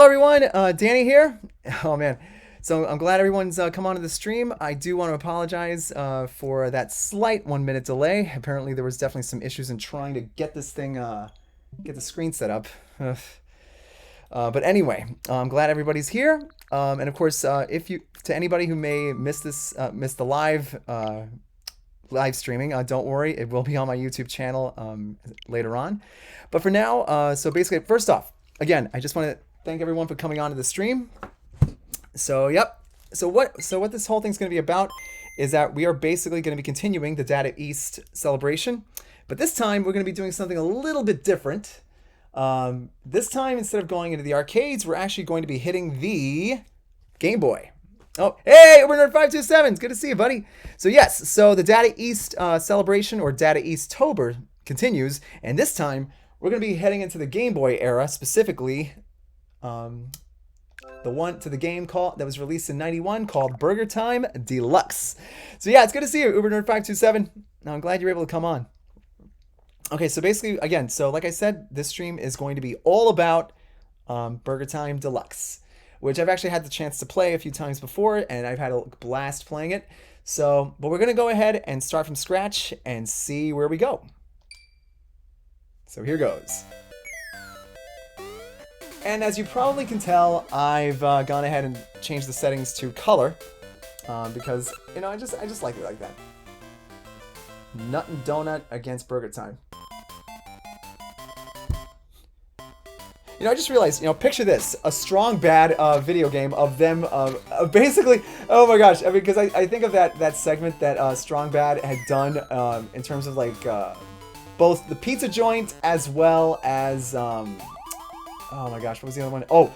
Hello everyone, Danny here. Oh man, so I'm glad everyone's come onto the stream. I do want to apologize for that slight 1 minute delay. Apparently there was definitely some issues in trying to get this thing, get the screen set up. But anyway, I'm glad everybody's here. And of course, if you to anybody who may miss this, miss the live streaming, don't worry, it will be on my YouTube channel later on. But for now, so basically, first off, again, I just want to thank everyone for coming on to the stream. So, yep. So what this whole thing's going to be about is that we are basically going to be continuing the Data East celebration, but this time we're going to be doing something a little bit different. This time, instead of going into the arcades, we're actually going to be hitting the Game Boy. Oh, hey, Uber527, it's good to see you, buddy. So yes, so the Data East celebration, or Data Eastober, continues, and this time we're going to be heading into the Game Boy era, specifically the game that was released in '91 called Burger Time Deluxe. So yeah, it's good to see you, UberNerd527. Now I'm glad you're able to come on. Okay, so basically, again, so like I said, this stream is going to be all about Burger Time Deluxe, which I've actually had the chance to play a few times before, and I've had a blast playing it. So, but we're going to go ahead and start from scratch and see where we go. So here goes. And as you probably can tell, I've gone ahead and changed the settings to color because, you know, I just like it like that. Nut and Donut against Burger Time. You know, I just realized, you know, picture this, a Strong Bad video game of them basically, oh my gosh, I mean, because I think of that segment that Strong Bad had done in terms of like both the pizza joint as well as, oh my gosh, what was the other one? Oh,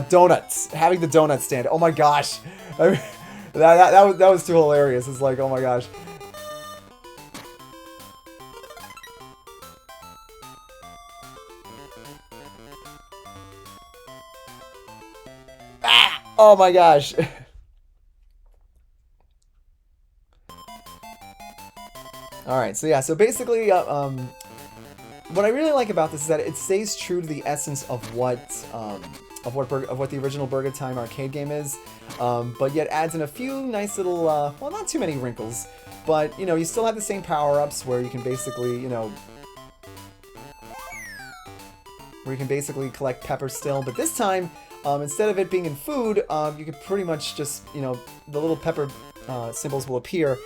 donuts, having the donut stand. Oh my gosh, I mean, that was too hilarious. It's like, oh my gosh. Oh my gosh. Alright, so yeah, so basically, what I really like about this is that it stays true to the essence of what the original Burger Time arcade game is, but yet adds in a few nice little, well, not too many wrinkles, but, you know, you still have the same power-ups where you can basically, you know, collect pepper still, but this time, instead of it being in food, you can pretty much just, you know, the little pepper symbols will appear,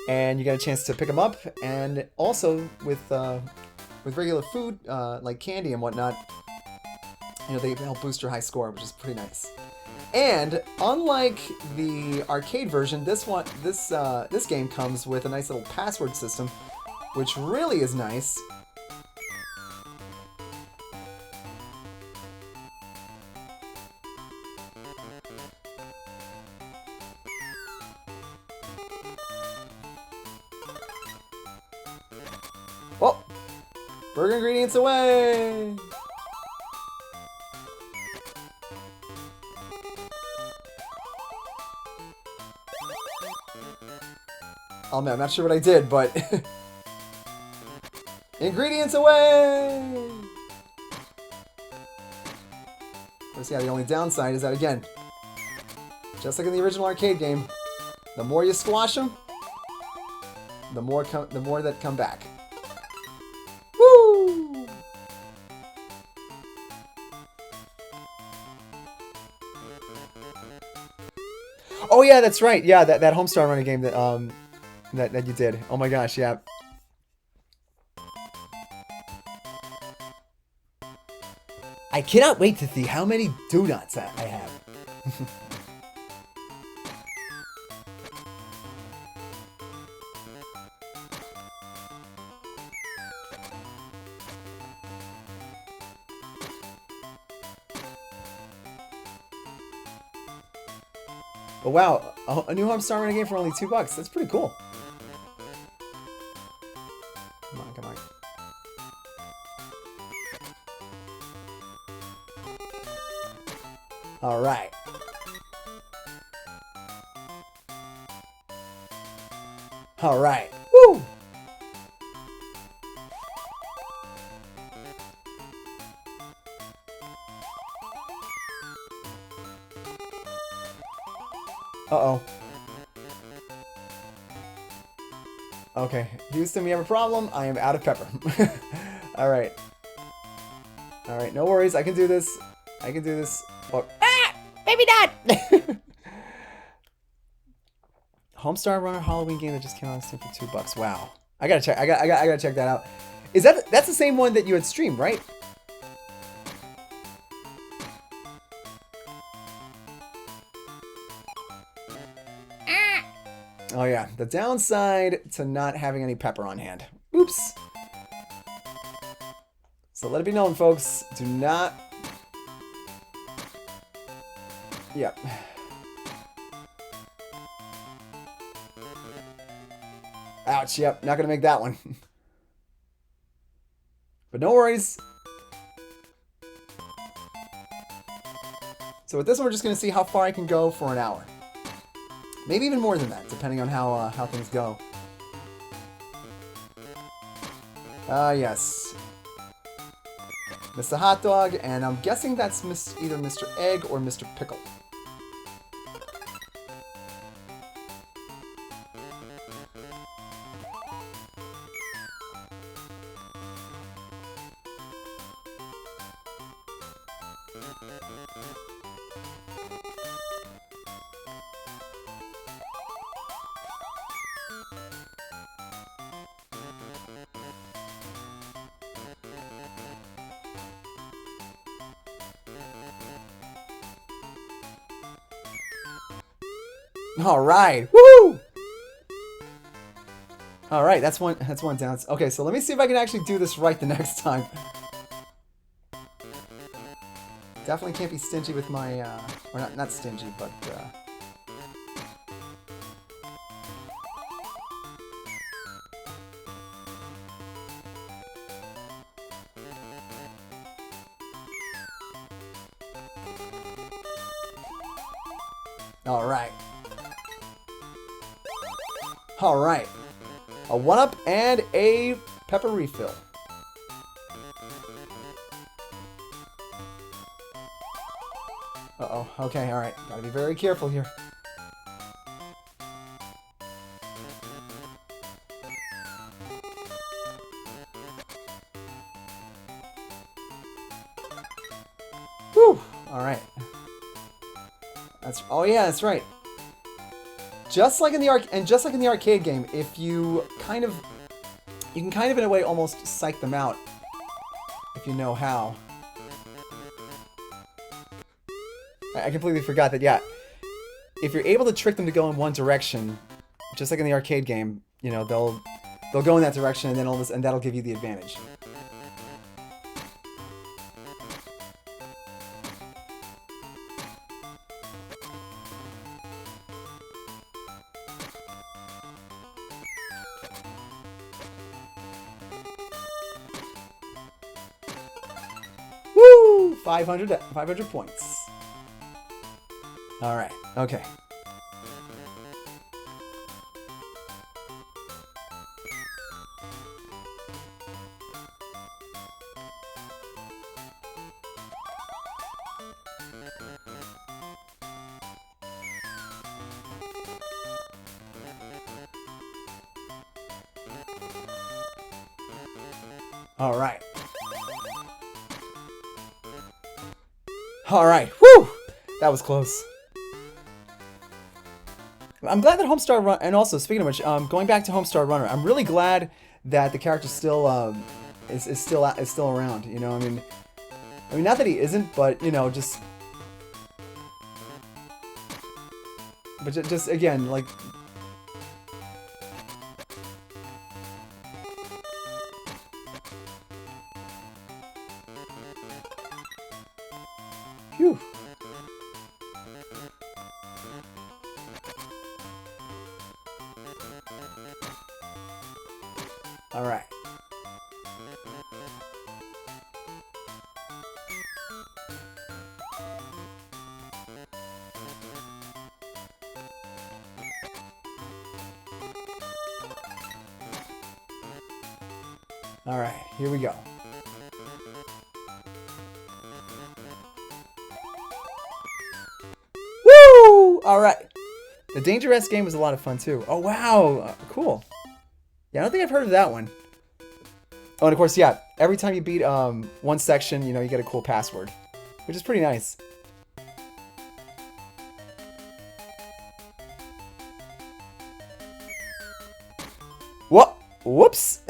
and you get a chance to pick them up. And also with regular food, like candy and whatnot, you know, they help boost your high score, which is pretty nice. And unlike the arcade version, this game comes with a nice little password system, which really is nice. Oh! Burger ingredients away! Oh man, I'm not sure what I did, but... Ingredients away! Of course, yeah, the only downside is that, again, just like in the original arcade game, the more you squash them, the more that come back. Woo! Oh yeah, that's right. Yeah, that Homestar Runner game that you did. Oh my gosh, yeah. I cannot wait to see how many donuts I have. But wow, a new Homestar Runner game for only $2. That's pretty cool. Come on, come on. All right. All right. Woo! Uh-oh. Okay, Houston, we have a problem. I am out of pepper. All right. All right, no worries. I can do this. I can do this. Oh. Ah! Maybe not! Homestar Runner Halloween game that just came out on Steam for $2. Wow. I gotta check. I gotta check that out. Is that's the same one that you had streamed, right? Oh yeah, the downside to not having any pepper on hand. Oops. So let it be known, folks. Do not. Yep. Ouch. Yep. Not gonna make that one. But no worries. So with this one, we're just gonna see how far I can go for an hour. Maybe even more than that, depending on how things go. Yes. Mr. Hot Dog, and I'm guessing that's either Mr. Egg or Mr. Pickle. All right, woo! All right, that's one down. Okay, so let me see if I can actually do this right the next time. Definitely can't be stingy with my, or not stingy, but. All right. All right. A 1-up and a pepper refill. Uh-oh. Okay, all right. Gotta be very careful here. Whew. All right. Oh yeah, that's right. Just like in the arcade game, if you can kind of in a way almost psych them out if you know how. I completely forgot that. Yeah, if you're able to trick them to go in one direction, just like in the arcade game, you know they'll go in that direction, and then that'll give you the advantage. Woo! 500 points. All right. Okay. All right. All right. Woo! That was close. I'm glad that Homestar Run, and also speaking of which, going back to Homestar Runner, I'm really glad that the character still is still around. You know, I mean, not that he isn't, but you know, just again, like. Phew. All right. All right, here we go. Woo! All right. The Dangerous game was a lot of fun too. Oh wow, cool. Yeah, I don't think I've heard of that one. Oh, and of course, yeah, every time you beat one section, you know, you get a cool password, which is pretty nice. What? Whoops.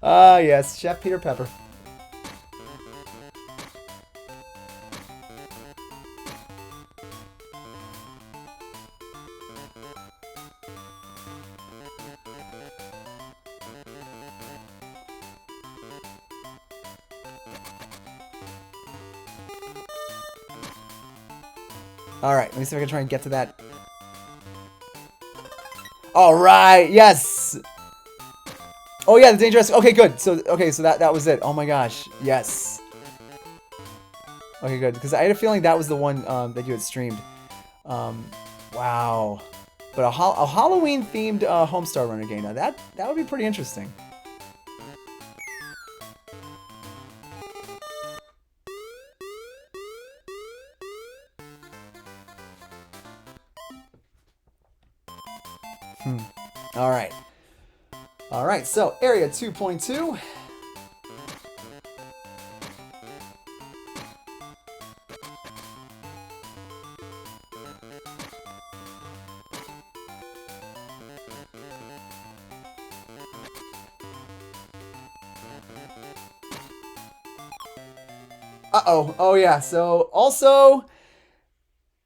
Ah, yes, Chef Peter Pepper. All right, let me see if I can try and get to that. All right, yes. Oh yeah, the dangerous. Okay, good. So that was it. Oh my gosh, yes. Okay, good. Because I had a feeling that was the one that you had streamed. Wow. But a Halloween themed Homestar Runner game. Now that would be pretty interesting. All right. All right. So area 2.2. Uh-oh. Oh, yeah. So, also,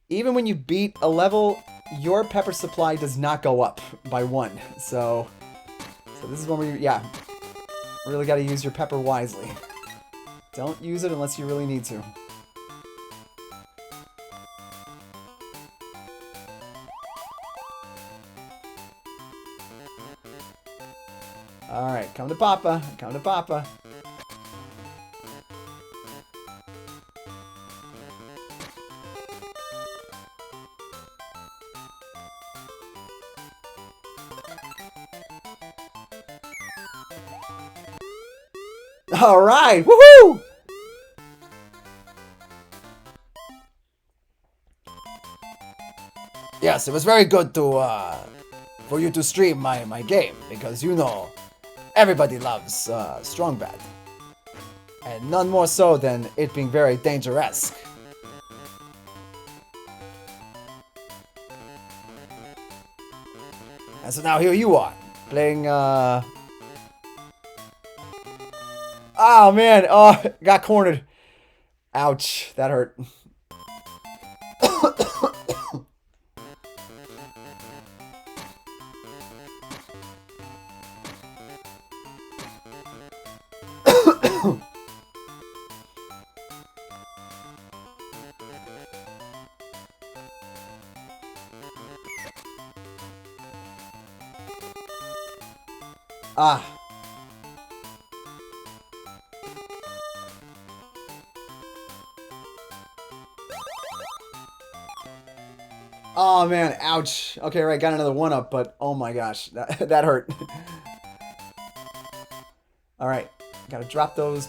even when you beat a level, your pepper supply does not go up by 1. So this is one where you, yeah, really got to use your pepper wisely. Don't use it unless you really need to. All right. Come to Papa. Come to Papa. All right, woohoo! Yes, it was very good to for you to stream my game because you know everybody loves Strong Bad, and none more so than it being very dangerous. And so now here you are playing. Oh man! Oh, got cornered. Ouch! That hurt. Ah. Oh man, ouch. Okay, right, got another 1-up, but oh my gosh, that hurt. All right, gotta drop those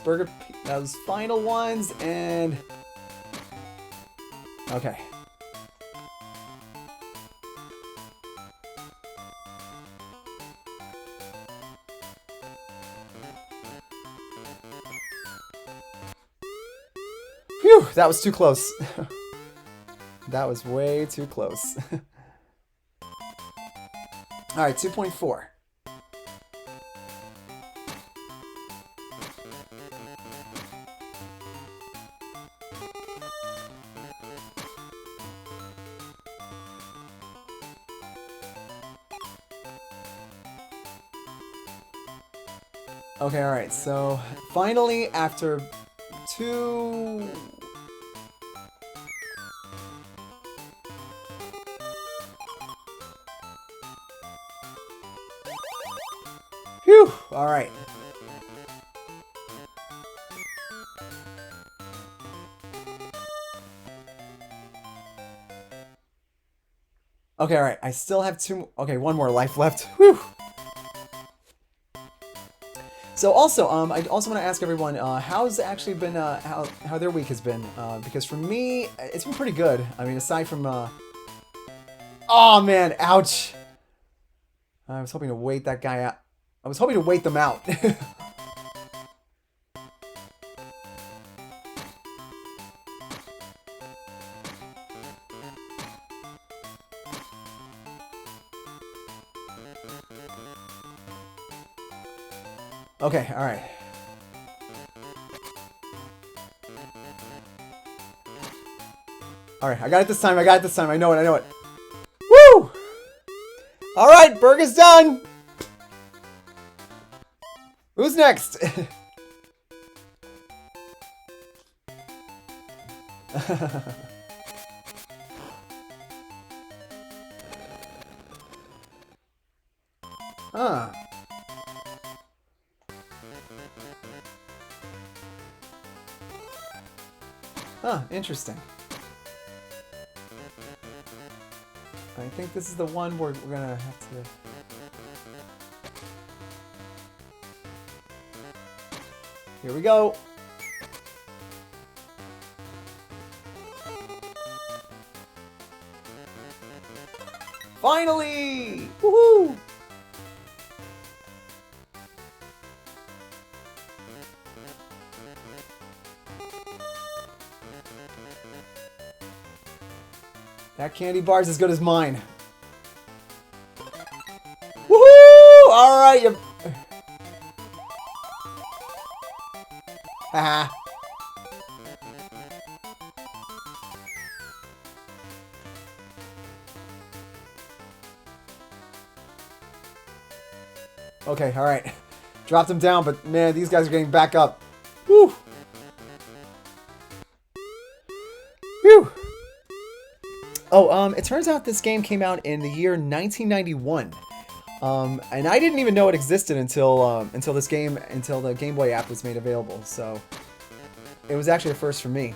those final ones, and okay. Phew, that was too close. That was way too close. All right, 2.4. Okay, all right. So finally, after 2. Phew! All right. Okay, all right. I still have 2. Okay, 1 more life left. Whew. So also, I also want to ask everyone, how's actually been, how their week has been? Because for me, it's been pretty good. I mean, aside from, oh man, ouch! I was hoping to wait that guy out. I was hoping to wait them out. Okay, all right. All right, I got it this time. I got it this time. I know it. I know it. Woo! All right, burger's done. Who's next? Huh. Huh, interesting. I think this is the one we're gonna have to... Here we go. Finally! Woohoo! That candy bar is as good as mine. Woohoo! All right, you. Haha. Okay, all right. Dropped them down, but man, these guys are getting back up. Woo! Whew! Oh, it turns out this game came out in the year 1991. And I didn't even know it existed until the Game Boy app was made available. So it was actually a first for me.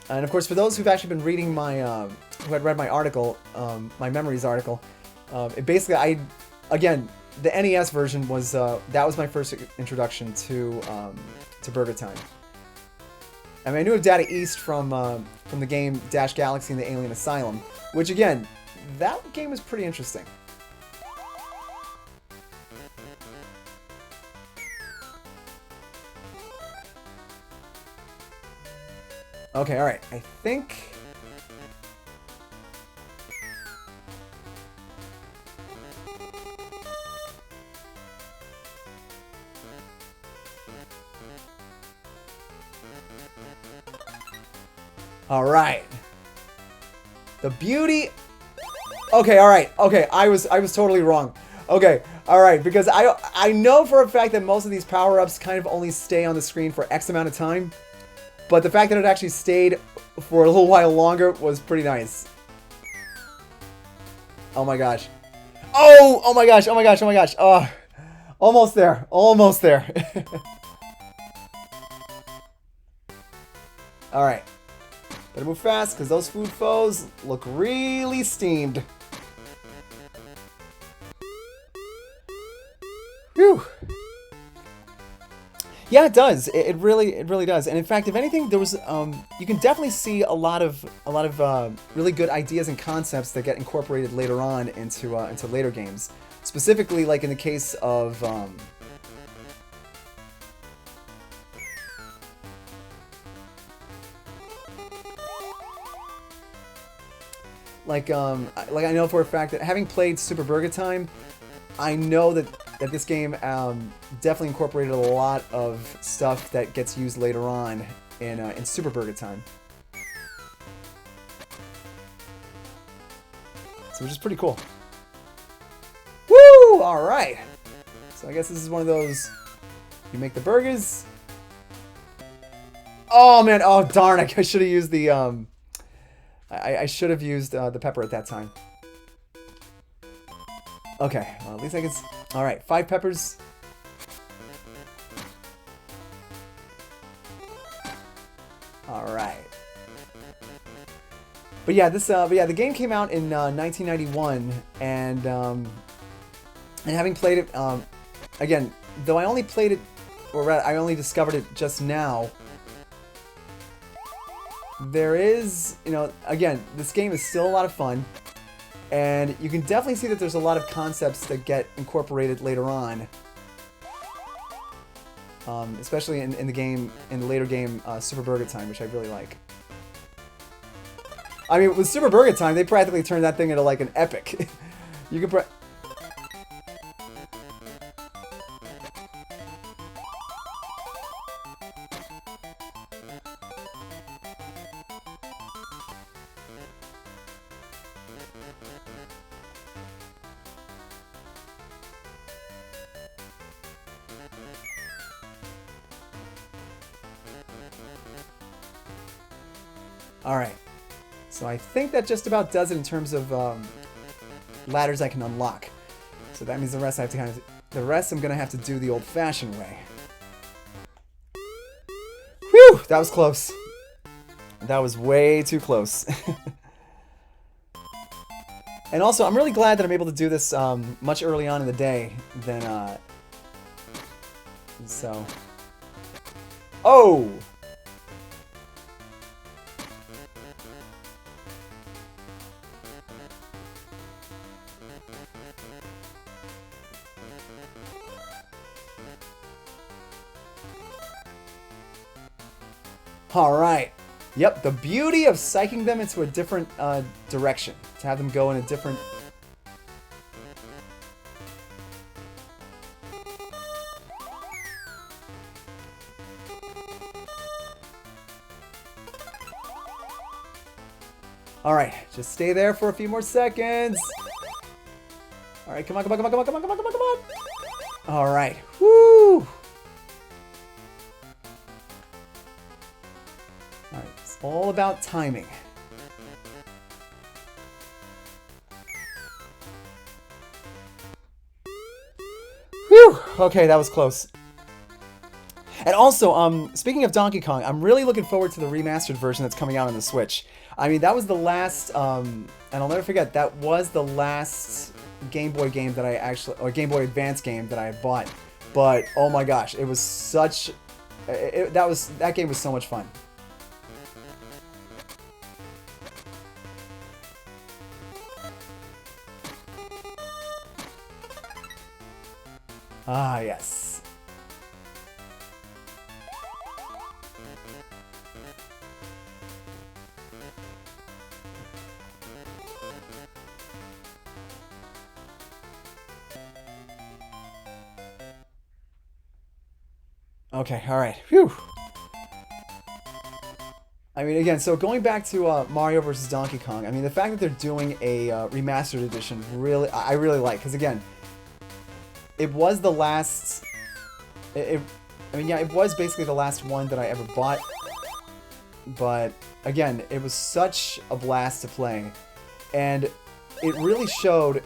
And of course, for those who've actually been reading my, who had read my article, my memories article, it basically, again, the NES version was that was my first introduction to Burger Time. I mean, I knew of Data East from the game Dash Galaxy and the Alien Asylum, which again, that game was pretty interesting. Okay, all right. I think. All right. The beauty. Okay, all right. Okay, I was totally wrong. Okay, all right, because I know for a fact that most of these power-ups kind of only stay on the screen for X amount of time, but the fact that it actually stayed for a little while longer was pretty nice. Oh my gosh. Oh my gosh. Oh my gosh. Oh my gosh. Oh, almost there. Almost there. All right. Better move fast, because those food foes look really steamed. Whew. Yeah, it does. It really does. And in fact, if anything, there was you can definitely see a lot of really good ideas and concepts that get incorporated later on into later games. Specifically, like in the case of like I know for a fact that having played Super Burger Time, I know that this game definitely incorporated a lot of stuff that gets used later on in Super Burger Time. So which is pretty cool. Woo! All right. So I guess this is one of those. You make the burgers. Oh man! Oh darn! I should have used the I should have used the pepper at that time. Okay, well, at least I can... Alright, 5 peppers. Alright. But yeah, the game came out in 1991, and having played it, again, though I only played it, or rather, I only discovered it just now. There is, you know, again, this game is still a lot of fun, and you can definitely see that there's a lot of concepts that get incorporated later on. Especially in the game, in the later game, Super Burger Time, which I really like. I mean, with Super Burger Time, they practically turned that thing into like an epic. You could Alright, so I think that just about does it in terms of ladders I can unlock. So that means the rest I have to the rest I'm gonna have to do the old-fashioned way. Whew, that was close. That was way too close. And also, I'm really glad that I'm able to do this much early on in the day than so. Oh! Alright. Yep, the beauty of psyching them into a different direction. To have them go in a different... Alright, just stay there for a few more seconds. Alright, come on, come on, come on, come on, come on, come on, come on, come on. Alright, whoo! Alright, it's all about timing. Whew! Okay, that was close. And also, speaking of Donkey Kong, I'm really looking forward to the remastered version that's coming out on the Switch. I mean, that was the last, and I'll never forget, that was the last Game Boy game that I actually, or Game Boy Advance game that I had bought. But, oh my gosh, it was such, that game was so much fun. Ah, yes. Okay, alright. Phew. I mean, again, so going back to Mario vs. Donkey Kong, I mean, the fact that they're doing a remastered edition, really, I really like, because again, it was the last, I mean, yeah, it was basically the last one that I ever bought, but again, it was such a blast to play, and it really showed,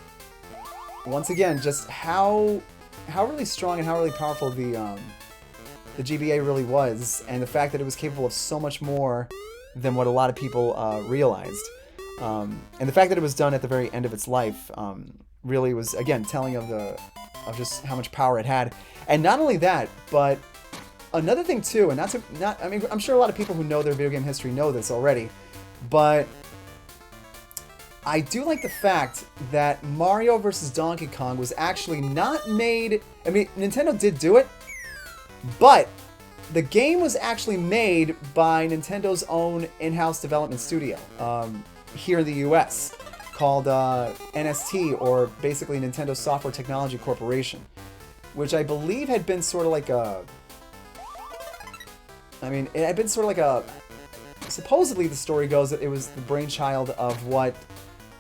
once again, just how really strong and how really powerful the GBA really was, and the fact that it was capable of so much more than what a lot of people realized. And the fact that it was done at the very end of its life really was, again, telling of just how much power it had. And not only that, but another thing too, and I mean, I'm sure a lot of people who know their video game history know this already, but I do like the fact that Mario vs. Donkey Kong was actually not made, I mean, Nintendo did do it, but the game was actually made by Nintendo's own in-house development studio here in the US called NST, or basically Nintendo Software Technology Corporation, which I believe had been sort of like a... I mean, it had been sort of like a... Supposedly the story goes that it was the brainchild of what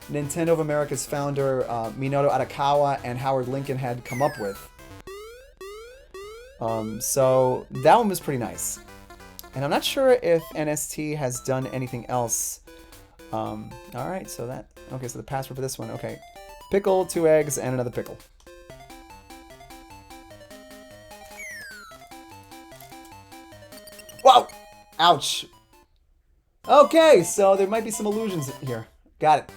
Nintendo of America's founder Minoru Arakawa and Howard Lincoln had come up with. So that one was pretty nice. And I'm not sure if NST has done anything else. Alright, so that... Okay, so the password for this one, okay. Pickle, 2 eggs, and another pickle. Whoa! Ouch! Okay, so there might be some illusions here. Got it.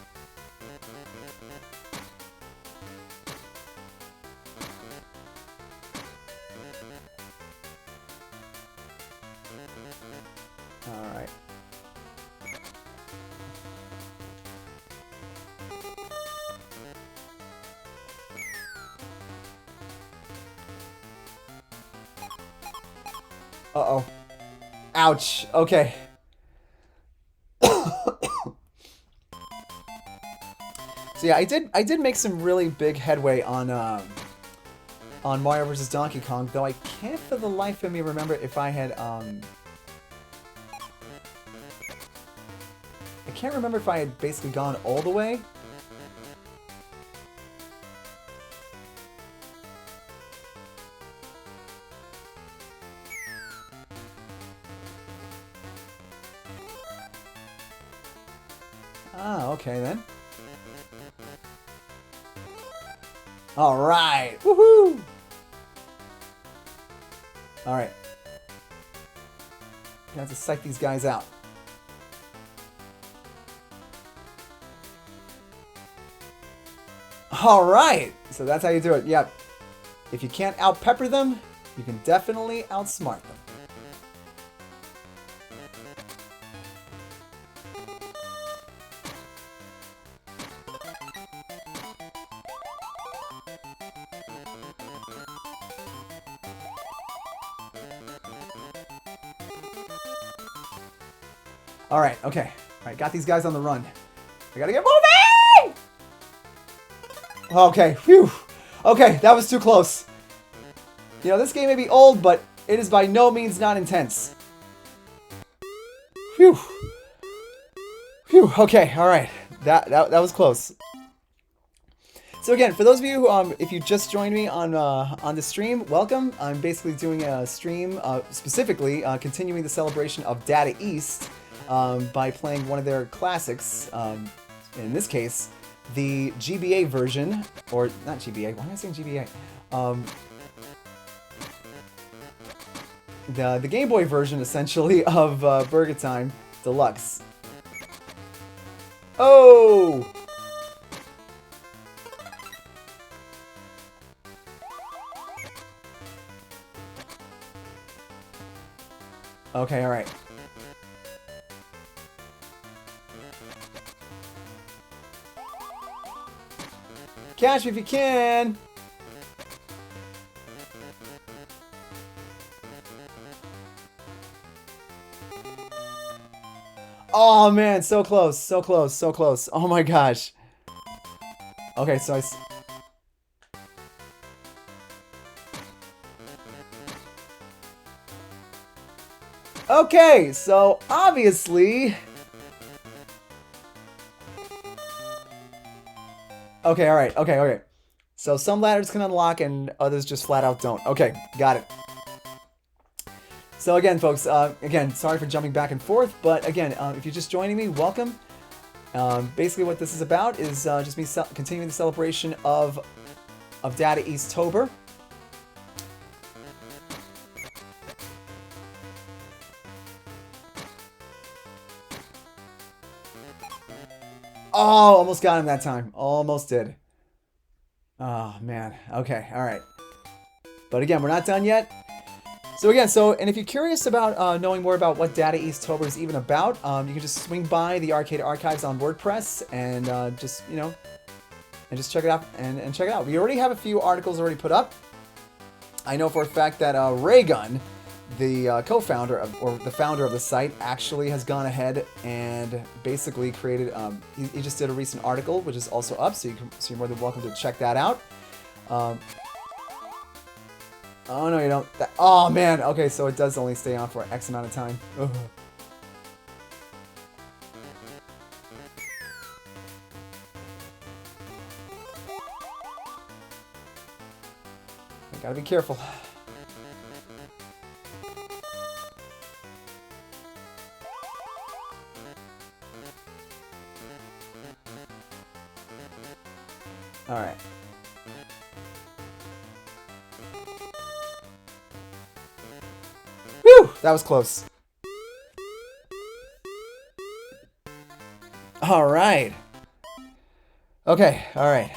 Uh-oh. Ouch. Okay. So yeah, I did make some really big headway on Mario vs. Donkey Kong, though I can't for the life of me remember if I had I can't remember if I had basically gone all the way. Ah, okay then. Alright! Woohoo! Alright. You have to psych these guys out. Alright! So that's how you do it. Yep. If you can't out-pepper them, you can definitely outsmart them. Alright, okay. Alright, got these guys on the run. I gotta get moving! Okay, phew. Okay, that was too close. You know, this game may be old, but it is by no means not intense. Phew. Phew, okay, alright. That was close. So again, for those of you who, if you just joined me on the stream, welcome. I'm basically doing a stream specifically continuing the celebration of Data East by playing one of their classics. In this case, the GBA version, or not GBA. Why am I saying GBA? The Game Boy version, essentially, of Burger Time Deluxe. Oh! Okay, alright. Catch me if you can! Oh man, so close, so close, so close. Oh my gosh. Okay, so okay, so obviously... Okay, alright, okay. So some ladders can unlock and others just flat out don't. Okay, got it. So again, folks, again, sorry for jumping back and forth, but again, if you're just joining me, welcome. Basically what this is about is just me continuing the celebration of Data Eastober. Oh, almost got him that time. Almost did. Oh, man. Okay, alright. But again, we're not done yet. So again, and if you're curious about knowing more about what Data Eastober is even about, you can just swing by the Arcade Archives on WordPress and just, you know, and just check it out and check it out. We already have a few articles already put up. I know for a fact that Raygun, the co-founder or the founder of the site, actually has gone ahead and basically created. He just did a recent article, which is also up, so you're more than welcome to check that out. Oh no, you don't. Oh man. Okay, so it does only stay on for X amount of time. Ugh. I gotta be careful. All right. Whew, that was close. All right. Okay, all right.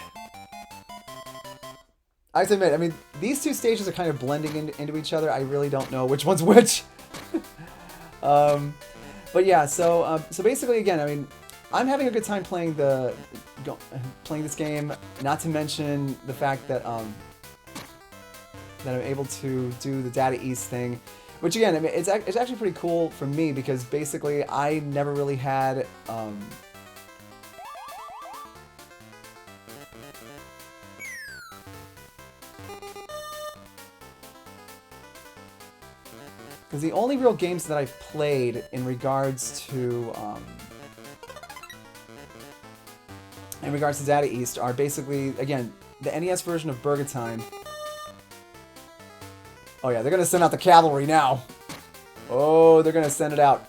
I have to admit, I mean, these two stages are kind of blending into each other. I really don't know which one's which. But yeah, so basically, again, I mean, I'm having a good time playing this game. Not to mention the fact that that I'm able to do the Data East thing, Which again, I mean, it's actually pretty cool for me because basically I never really had. Because the only real games that I've played in regards to Data East are basically, again, the NES version of Burger Time. Oh yeah, they're gonna send out the cavalry now. Oh, they're gonna send it out.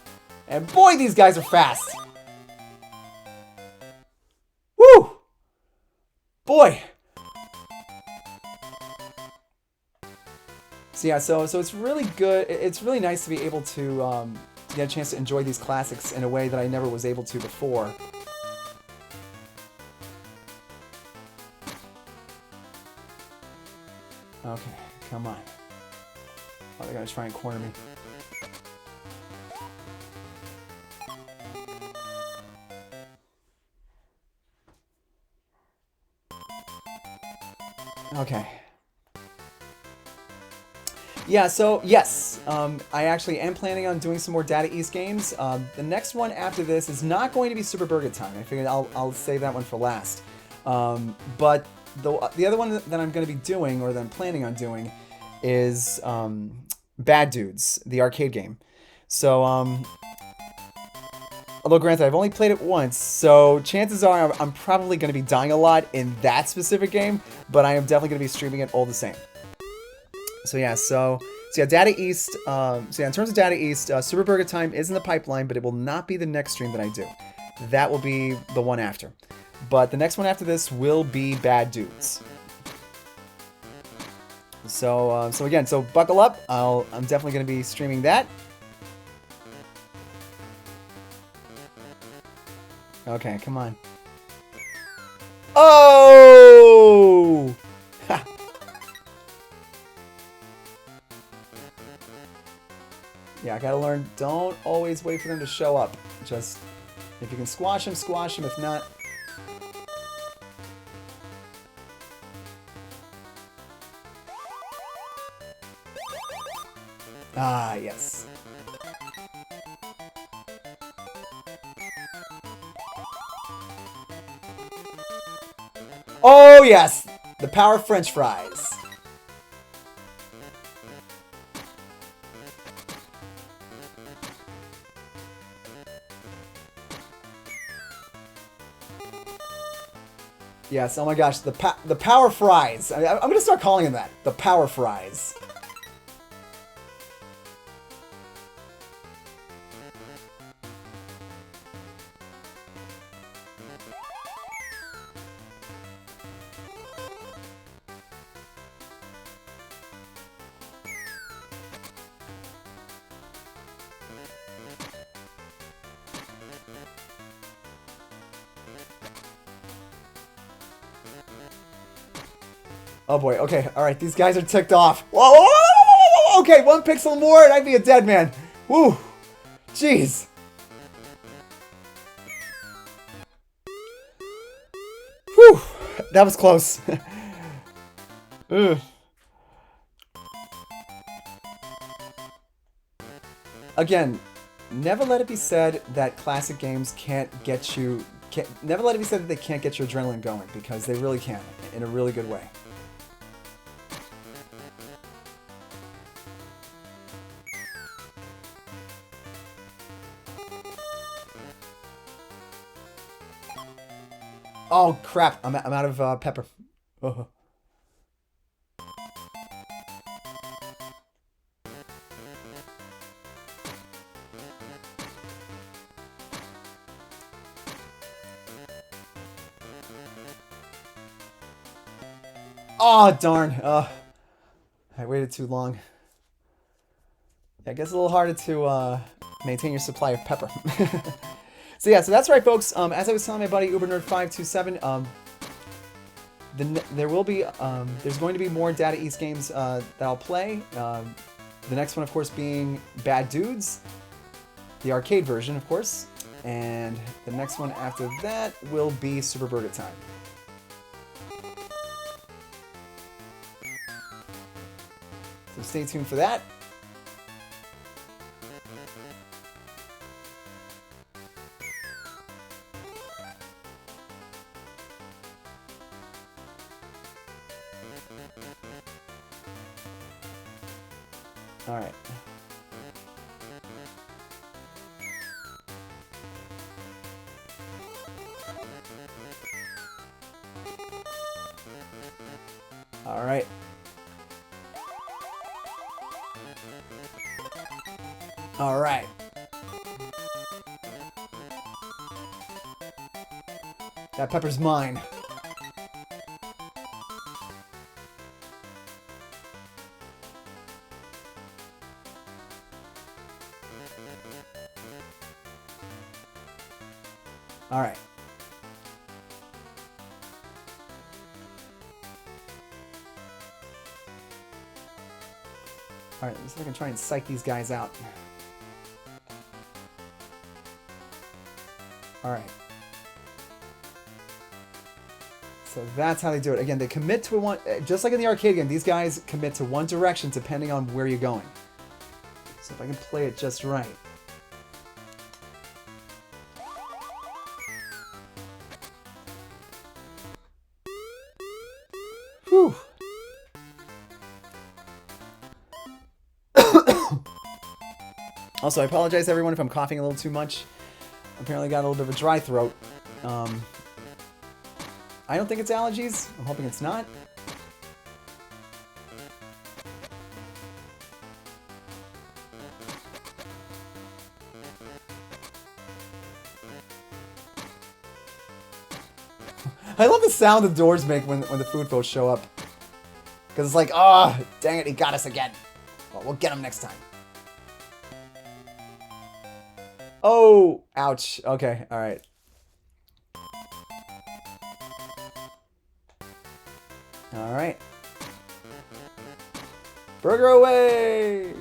And boy, these guys are fast. Woo! Boy. So yeah, so it's really good. It's really nice to be able to get a chance to enjoy these classics in a way that I never was able to before. Okay, come on. Oh, they're gonna try and corner me. Okay. Yeah, so yes, I actually am planning on doing some more Data East games. The next one after this is not going to be Super Burger Time. I figured I'll save that one for last. But the other one that I'm going to be doing, or that I'm planning on doing, is Bad Dudes, the arcade game. So, although granted, I've only played it once, so chances are I'm probably going to be dying a lot in that specific game, but I am definitely going to be streaming it all the same. So yeah, so yeah, Data East. So yeah, in terms of Data East, Super Burger Time is in the pipeline, but it will not be the next stream that I do. That will be the one after. But the next one after this will be Bad Dudes. So again, so buckle up. I'm definitely going to be streaming that. Okay, come on. Oh! Ha! Yeah, I gotta learn, don't always wait for them to show up. Just, if you can squash them, squash them. If not... Ah, yes. Oh, yes! The power French fries. Yes, oh my gosh, the power fries. I'm gonna start calling them that. The power fries. Oh boy, okay, alright, these guys are ticked off. Whoa, whoa, whoa, whoa, okay, 1 pixel more and I'd be a dead man. Woo, jeez. Whew, that was close. Ugh. Again, never let it be said that classic games can't get you... never let it be said that they can't get your adrenaline going, because they really can, in a really good way. Oh crap! I'm out of pepper. Oh. Oh darn! I waited too long. Yeah, it gets a little harder to maintain your supply of pepper. So yeah, so that's right, folks. As I was telling my buddy UberNerd527, there will be there's going to be more Data East games that I'll play. The next one, of course, being Bad Dudes, the arcade version, of course, and the next one after that will be Super Burger Time. So stay tuned for that. All right. All right. All right. That pepper's mine. All right. All right, let's see if I can try and psych these guys out. All right. So that's how they do it. Again, they commit to one, just like in the arcade game, these guys commit to one direction depending on where you're going. So if I can play it just right. Whew. Also, I apologize everyone if I'm coughing a little too much. Apparently got a little bit of a dry throat. I don't think it's allergies. I'm hoping it's not. I love the sound the doors make when the food folks show up. Because it's like, oh, dang it, he got us again. Well, we'll get him next time. Oh, ouch. Okay, all right. All right. Burger away!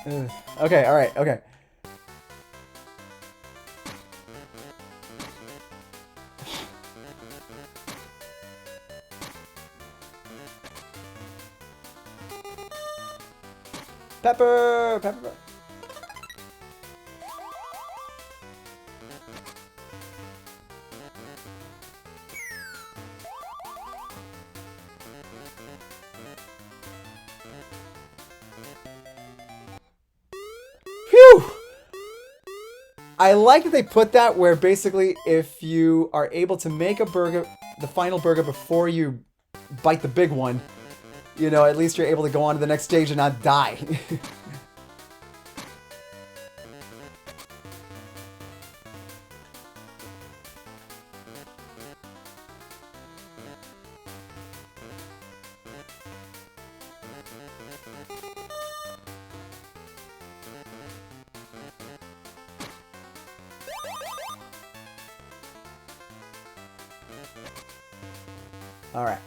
Ugh. Okay, all right, okay. Pepper! Pepper! Phew! I like that they put that where basically if you are able to make a burger, the final burger before you bite the big one, you know, at least you're able to go on to the next stage and not die. All right.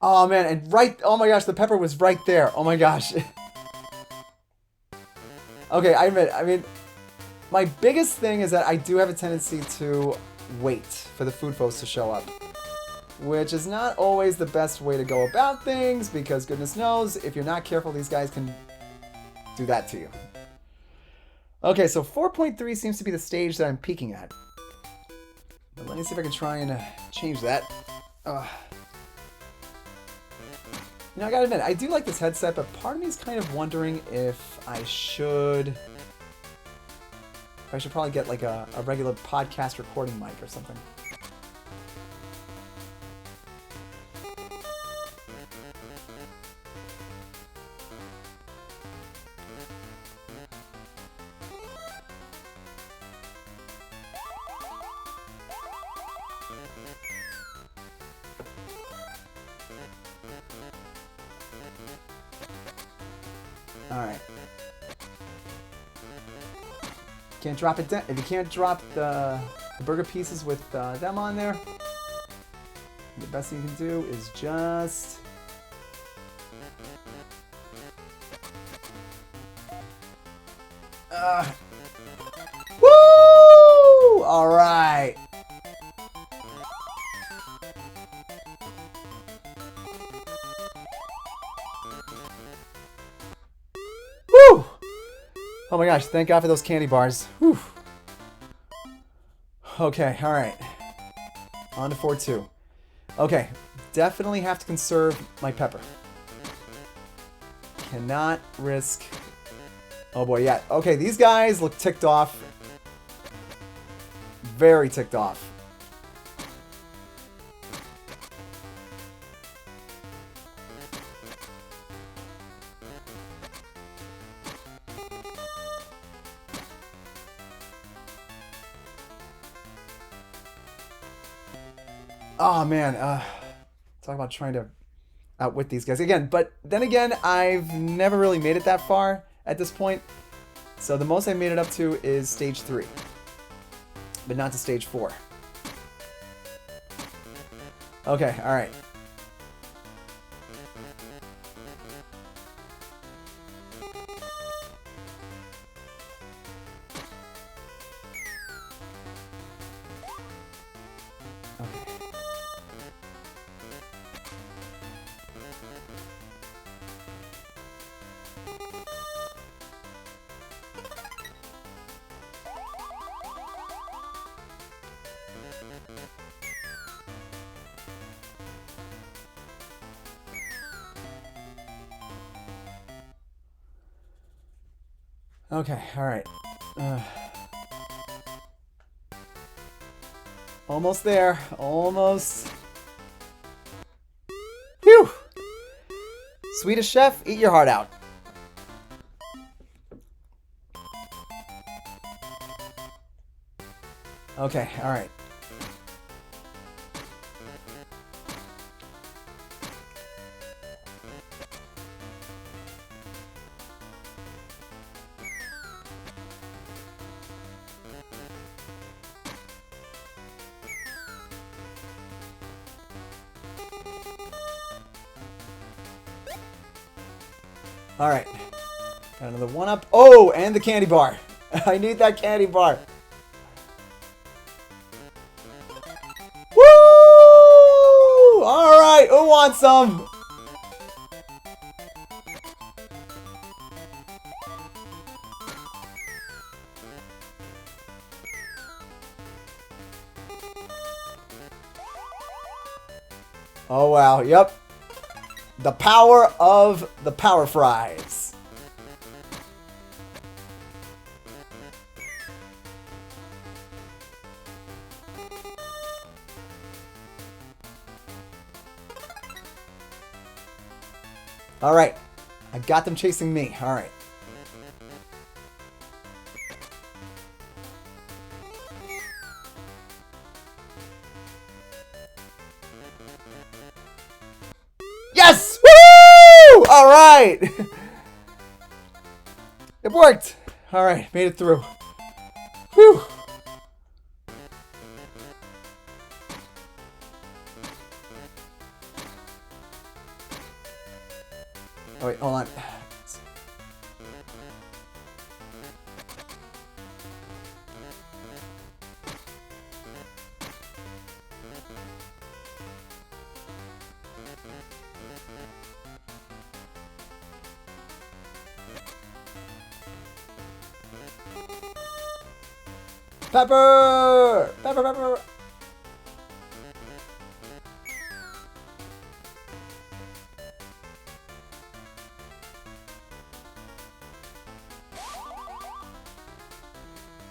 Oh man, and right, oh my gosh, the pepper was right there. Oh my gosh. Okay, I admit, I mean, my biggest thing is that I do have a tendency to wait for the food folks to show up. Which is not always the best way to go about things, because goodness knows, if you're not careful, these guys can do that to you. Okay, so 4.3 seems to be the stage that I'm peaking at. But let me see if I can try and change that. You know, I gotta admit, I do like this headset, but part of me is kind of wondering if I should probably get like a regular podcast recording mic or something. Alright. Can't drop it down. If you can't drop the burger pieces with them on there, the best thing you can do is just Woo! All right. Woo! Oh my gosh, thank God for those candy bars. Whew. Okay, all right. On to 4-2. Okay, definitely have to conserve my pepper. Cannot risk... Oh boy, yeah. Okay, these guys look ticked off. Very ticked off. Oh man, talk about trying to outwit these guys again. But then again, I've never really made it that far at this point. So the most I made it up to is stage 3, but not to stage 4. Okay, all right. Okay, all right. Almost there. Almost. Phew! Swedish chef, eat your heart out. Okay, all right. All right. Got another one up. Oh, and the candy bar. I need that candy bar. Woo! All right. Who wants some? Oh, wow. Yep. The power of the power fries. All right. I got them chasing me. All right. Yes! Woo! All right. It worked. All right. Made it through. Whew. Oh, wait. Hold on. Pepper! Pepper, pepper!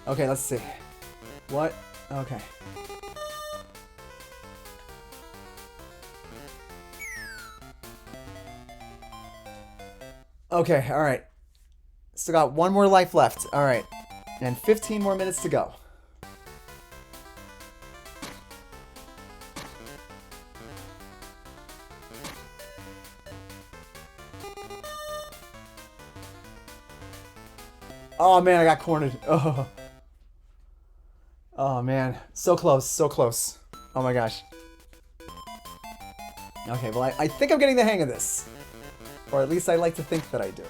Okay, let's see. What? Okay. Okay, alright. Still got one more life left. Alright. And 15 more minutes to go. Oh man, I got cornered. Oh. Oh man. So close, so close. Oh my gosh. Okay, well I think I'm getting the hang of this. Or at least I like to think that I do.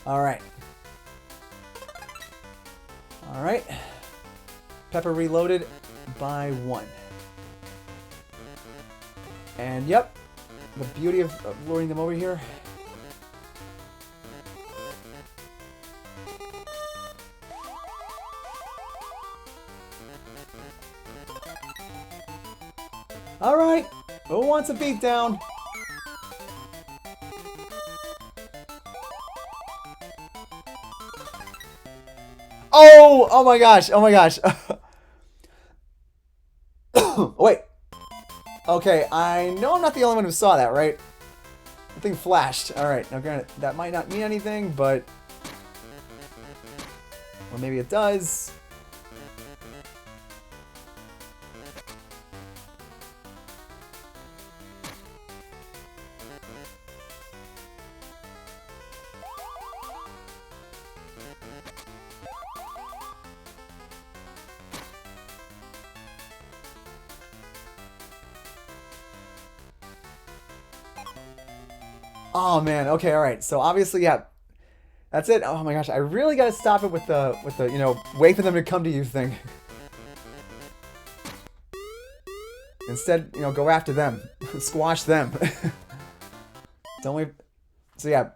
All right. All right. Pepper reloaded by 1. And yep, the beauty of luring them over here. All right. Who wants a beatdown? Oh! Oh my gosh! Oh my gosh! Wait. Okay, I know I'm not the only one who saw that, right? The thing flashed. All right. Now, granted, that might not mean anything, but or maybe it does. Oh man, okay, all right. So obviously, yeah, that's it. Oh my gosh, I really gotta stop it with the wait for them to come to you thing. Instead, go after them, squash them. Don't wait. So yeah,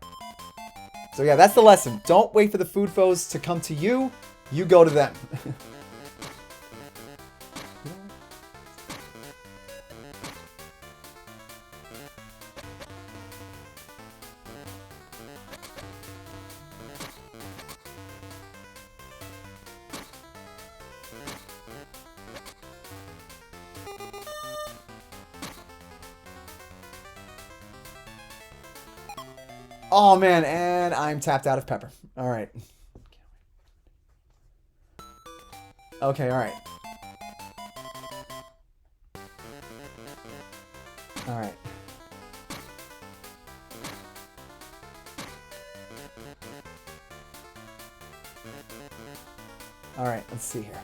that's the lesson. Don't wait for the food foes to come to you. You go to them. Oh man, and I'm tapped out of pepper. All right. Okay, all right. All right. All right, let's see here.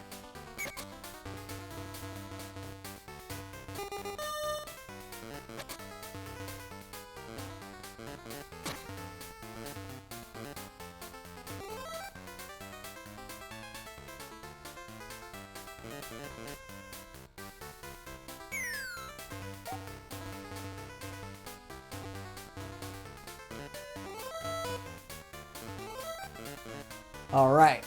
All right.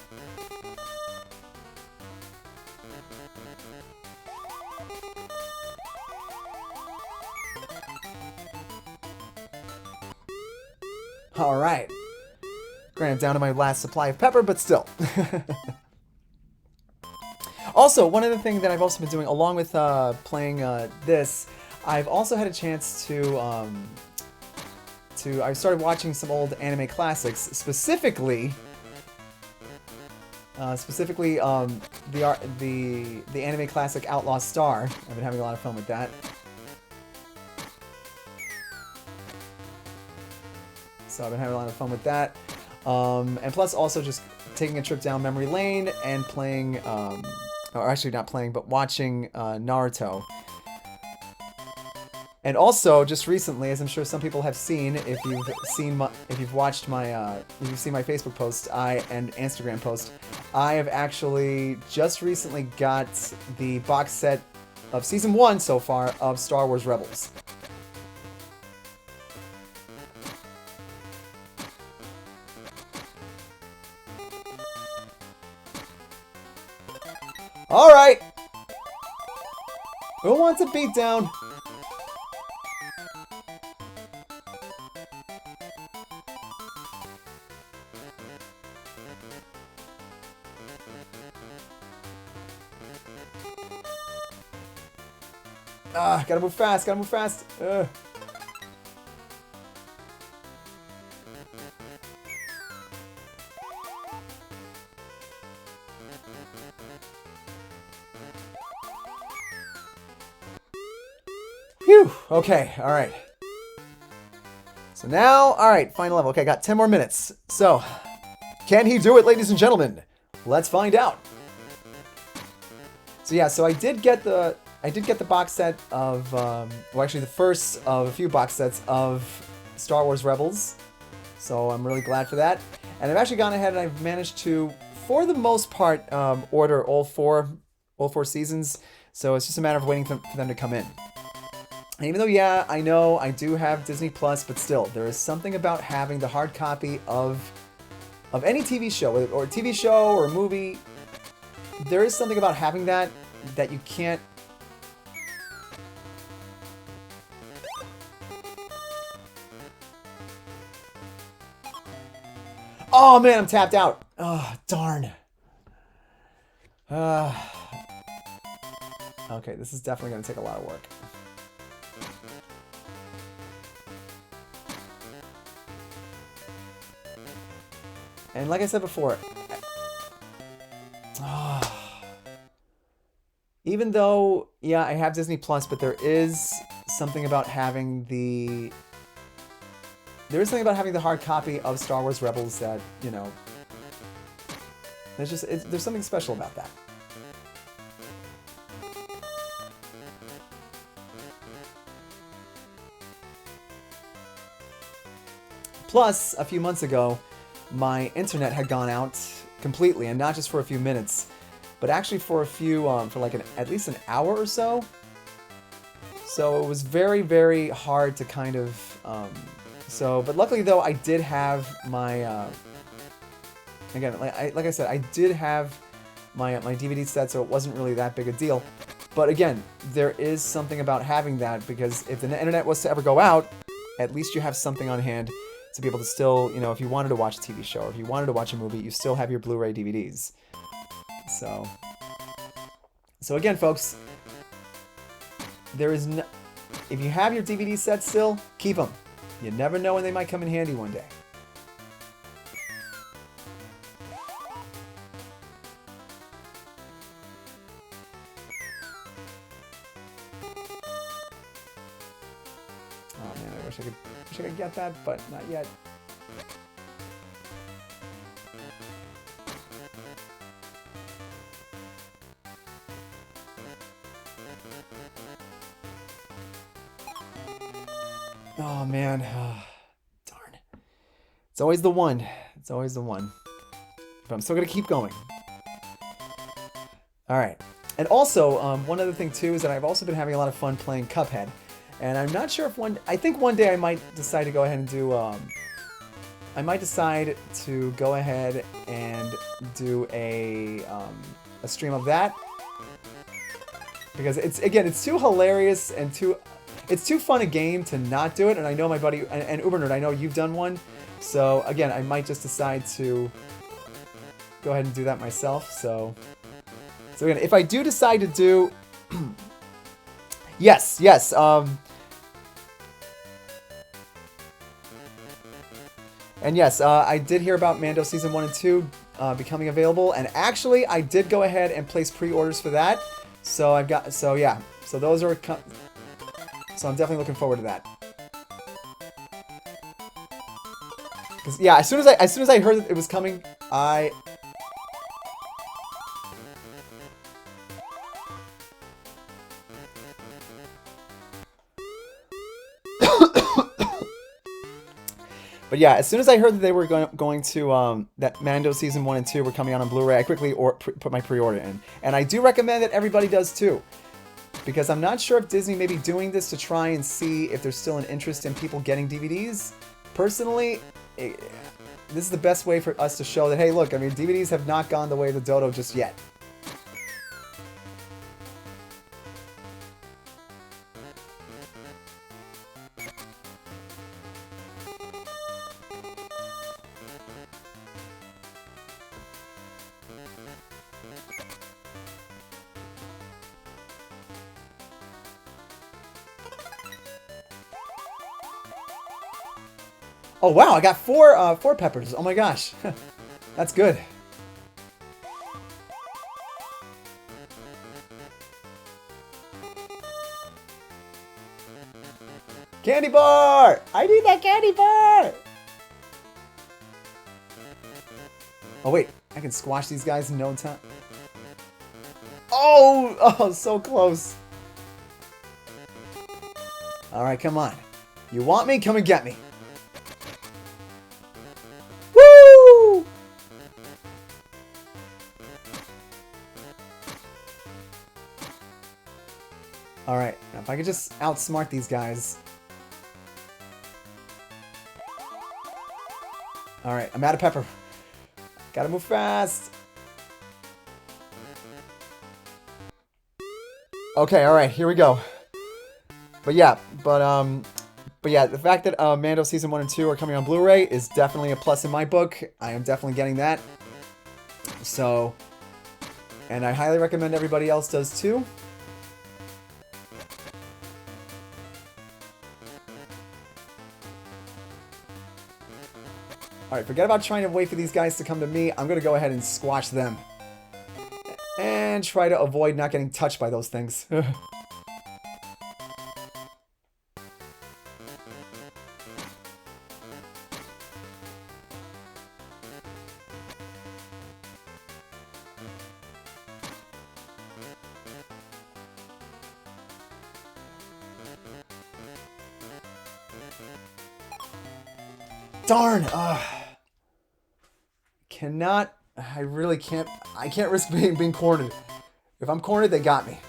All right. Granted, down to my last supply of pepper, but still. Also, one other thing that I've also been doing, along with playing this, I've also had a chance to I started watching some old anime classics, specifically the anime classic Outlaw Star. I've been having a lot of fun with that. So I've been having a lot of fun with that. And plus also just taking a trip down memory lane and playing, or actually not playing, but watching Naruto. And also, just recently, as I'm sure some people have seen, if you've seen if you've watched my, if you've seen my Facebook post, and Instagram post, I have actually just recently got the box set of Season 1 so far of Star Wars Rebels. All right. Who wants a beatdown? Gotta move fast, gotta move fast. Phew, okay, alright. So So now, all right, final level. Okay, got 10 more minutes. So, can he do it, ladies and gentlemen? Let's find out. So yeah, so I did get the box set of well, actually the first of a few box sets of Star Wars Rebels. So I'm really glad for that. And I've actually gone ahead and I've managed to, for the most part, order all four seasons. So it's just a matter of waiting for them to come in. And even though, yeah, I know I do have Disney Plus, but still, there is something about having the hard copy of any TV show, or a TV show or a movie. There is something about having that you can't. Oh man, I'm tapped out. Oh, darn. Okay, this is definitely going to take a lot of work. And like I said before, even though, yeah, I have Disney Plus, but there is something about having the hard copy of Star Wars Rebels that, you know, there's something special about that. Plus, a few months ago, my internet had gone out completely, and not just for a few minutes, but actually for for like at least an hour or so. So it was very, very hard to kind of, but luckily though, I did have my, again, like I said, I did have my DVD set, so it wasn't really that big a deal. But again, there is something about having that, because if the internet was to ever go out, at least you have something on hand to be able to still, you know, if you wanted to watch a TV show or if you wanted to watch a movie, you still have your Blu-ray DVDs. So again, folks, if you have your DVD sets still, keep them. You never know when they might come in handy one day. Oh man, I wish I could get that, but not yet. Oh man, darn. It's always the one. It's always the one. But I'm still gonna keep going. All right. And also, one other thing too is that I've also been having a lot of fun playing Cuphead. And I'm not sure if I think one day I might decide to go ahead and do, I might decide to go ahead and do a stream of that. Because it's too hilarious and it's too fun a game to not do it. And I know my buddy, and Ubernerd, I know you've done one. So again, I might just decide to go ahead and do that myself. So again, if I do decide to do, yes, and yes, I did hear about Mando Season 1 and 2 becoming available, and actually, I did go ahead and place pre-orders for that. So those are, so I'm definitely looking forward to that. Because yeah, as soon as I heard that it was coming, But yeah, as soon as I heard that they were going to, that Mando Season 1 and 2 were coming out on Blu-ray, I quickly put my pre-order in. And I do recommend that everybody does too. Because I'm not sure if Disney may be doing this to try and see if there's still an interest in people getting DVDs. Personally, this is the best way for us to show that, hey, look, I mean, DVDs have not gone the way of the dodo just yet. Oh wow, I got four peppers. Oh my gosh, that's good. Candy bar! I need that candy bar! Oh, wait. I can squash these guys in no time. Oh, so close. All right, come on. You want me? Come and get me. Woo! All right, now if I could just outsmart these guys. All right, I'm out of pepper. Gotta move fast. Okay, all right, here we go. But yeah, the fact that Mando Season 1 and 2 are coming on Blu-ray is definitely a plus in my book. I am definitely getting that. So, and I highly recommend everybody else does too. Alright, forget about trying to wait for these guys to come to me. I'm going to go ahead and squash them. And try to avoid not getting touched by those things. Darn! I really can't. I can't risk being cornered. If I'm cornered, they got me.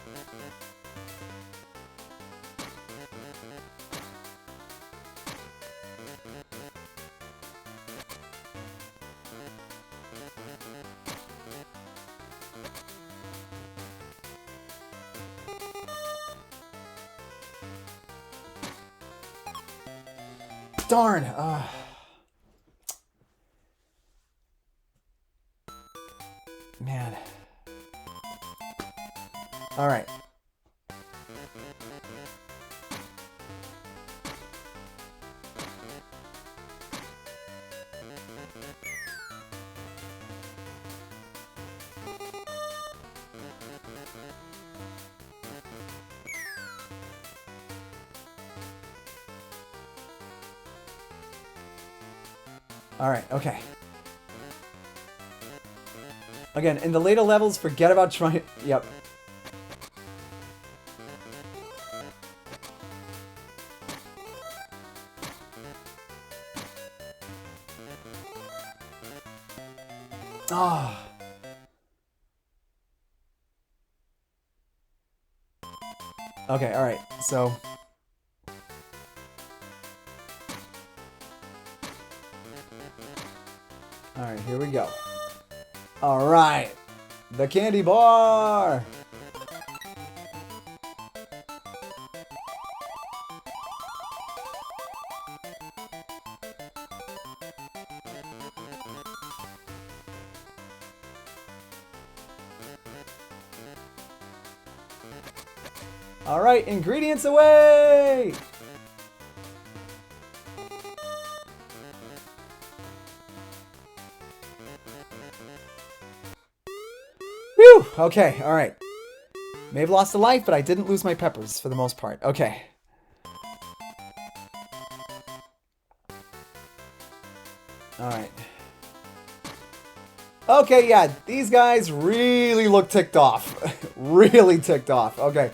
Darn! Man. Alright. Alright, okay. Again, in the later levels, forget about trying... Yep. Ah. Okay, alright, so... Alright, here we go. Alright, the candy bar! Alright, ingredients away! Whew! Okay, alright. May have lost a life, but I didn't lose my peppers for the most part. Okay. Alright. Okay, yeah, these guys really look ticked off. Really ticked off. Okay.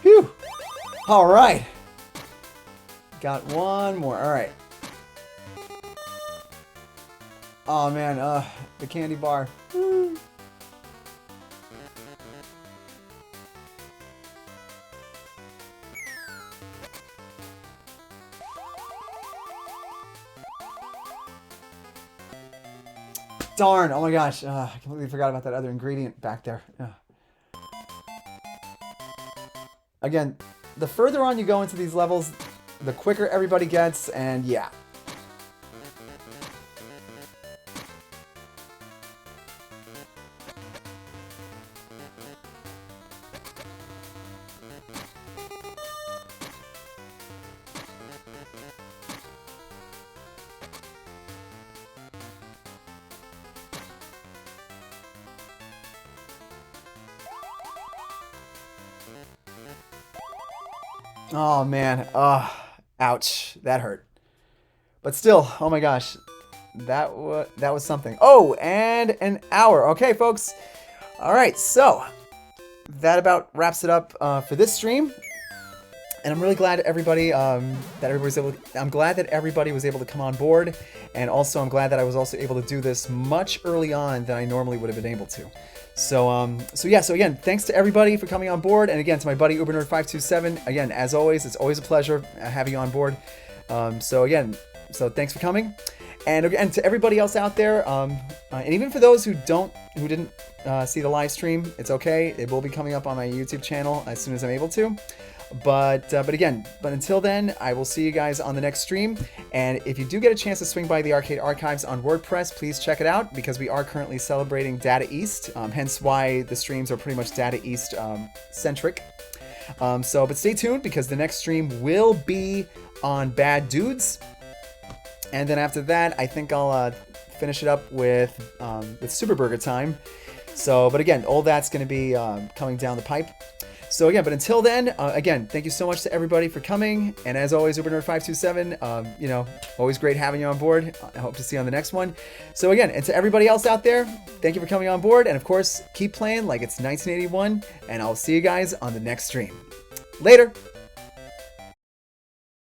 Phew! Alright. Got one more. Alright. Oh man, the candy bar. Woo. Darn, oh my gosh, I completely forgot about that other ingredient back there. Again, the further on you go into these levels, the quicker everybody gets, and yeah. Oh man, ouch, that hurt. But still, oh my gosh, that was something. Oh, and an hour. Okay, folks. All right, so that about wraps it up for this stream. And I'm really glad everybody I'm glad that everybody was able to come on board, and also I'm glad that I was also able to do this much early on than I normally would have been able to. So again, thanks to everybody for coming on board, and again to my buddy UberNerd527. Again, as always, it's always a pleasure having you on board. So thanks for coming, and again to everybody else out there, and even for those who didn't see the live stream, it's okay. It will be coming up on my YouTube channel as soon as I'm able to. But until then, I will see you guys on the next stream. And if you do get a chance to swing by the Arcade Archives on WordPress, please check it out, because we are currently celebrating Data East, hence why the streams are pretty much Data East centric. But stay tuned, because the next stream will be on Bad Dudes. And then after that, I think I'll finish it up with Super Burger Time. But again, all that's going to be coming down the pipe. So again, but until then, again, thank you so much to everybody for coming. And as always, UberNerd527, always great having you on board. I hope to see you on the next one. So again, and to everybody else out there, thank you for coming on board. And of course, keep playing like it's 1981. And I'll see you guys on the next stream. Later.